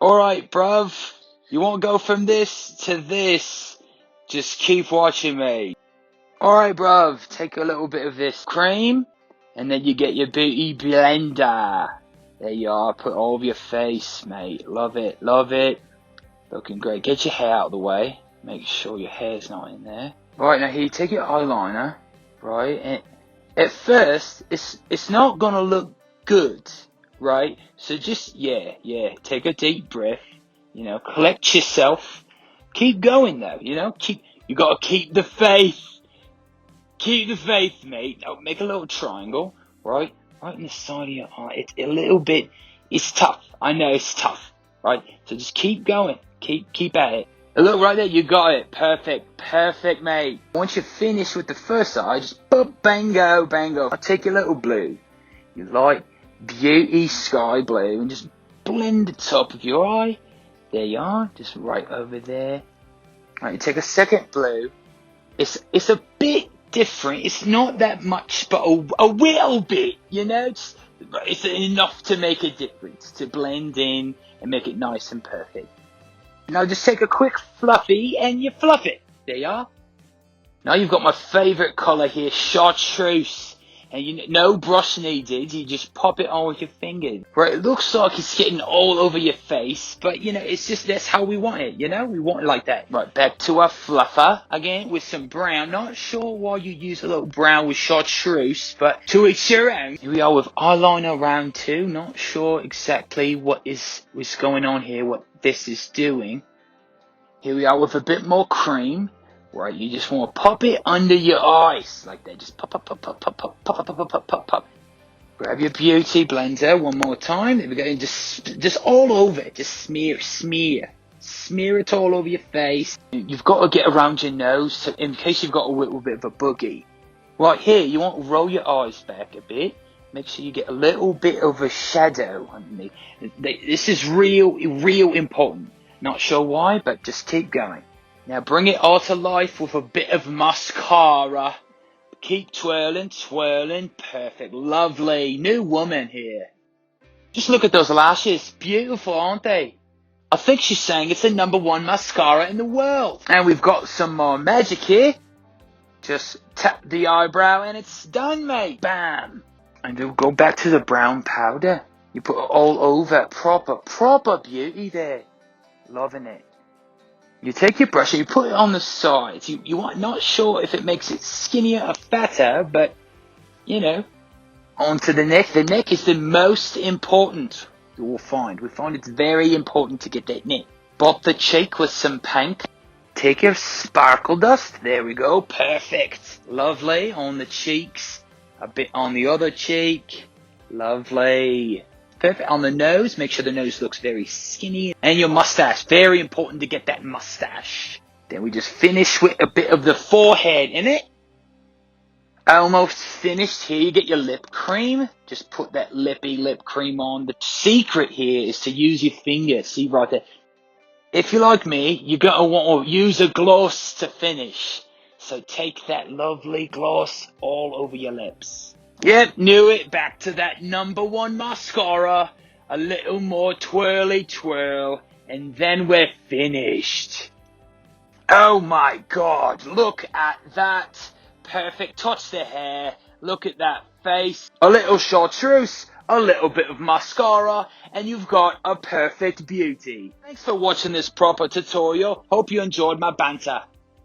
Alright, bruv. You want to go from this to this? Just keep watching me. Alright, bruv. Take a little bit of this cream. And then you get your beauty blender. There you are. Put it all over your face, mate. Love it. Love it. Looking great. Get your hair out of the way. Make sure your hair's not in there. Right, now here you take your eyeliner. Right. And at first, it's not going to look good. Right? So just, yeah. Take a deep breath. Collect yourself. Keep going though, you gotta keep the faith. Keep the faith, mate. Now make a little triangle, right? Right in the side of your eye. It's a little bit, it's tough. I know it's tough, right? So just keep going. Keep at it. And look right there, you got it. Perfect, mate. Once you're finished with the first eye, just bango. I'll take your little blue. Your light beauty sky blue and just blend the top of your eye. There you are, just right over there. Right, you take a second blue. It's a bit different. It's not that much, but a little bit, It's enough to make a difference, to blend in and make it nice and perfect. Now just take a quick fluffy and you fluff it. There you are. Now you've got my favourite colour here, chartreuse. And no brush needed, you just pop it on with your fingers. Right, it looks like it's getting all over your face, but it's just, that's how we want it, we want it like that. Right, back to our fluffer, again, with some brown. Not sure why you use a little brown with chartreuse, but to each your own. Here we are with eyeliner round 2, not sure exactly what's going on here, what this is doing. Here we are with a bit more cream. Right, you just want to pop it under your eyes, like that. Just pop. Grab your beauty blender one more time. There we go. And just all over it. Just smear it all over your face. You've got to get around your nose, so in case you've got a little bit of a boogie. Right here, you want to roll your eyes back a bit. Make sure you get a little bit of a shadow underneath. This is real important. Not sure why, but just keep going. Now bring it all to life with a bit of mascara. Keep twirling. Perfect. Lovely. New woman here. Just look at those lashes. Beautiful, aren't they? I think she's saying it's the #1 mascara in the world. And we've got some more magic here. Just tap the eyebrow and it's done, mate. Bam. And we'll go back to the brown powder. You put it all over. Proper beauty there. Loving it. You take your brush and you put it on the sides. You are not sure if it makes it skinnier or fatter, but, onto the neck. The neck is the most important, you will find. We find it's very important to get that neck. Bop the cheek with some pink. Take your sparkle dust. There we go. Perfect. Lovely. On the cheeks. A bit on the other cheek. Lovely. Perfect. On the nose, make sure the nose looks very skinny. And your mustache, very important to get that mustache. Then we just finish with a bit of the forehead in it. Almost finished. Here you get your lip cream. Just put that lip cream on. The secret here is to use your finger. See right there. If you're like me, you're going to want to use a gloss to finish. So take that lovely gloss all over your lips. Yep, knew it. Back to that #1 mascara. A little more twirl. And then we're finished. Oh my God, look at that. Perfect. Touch the hair. Look at that face. A little chartreuse. A little bit of mascara. And you've got a perfect beauty. Thanks for watching this proper tutorial. Hope you enjoyed my banter.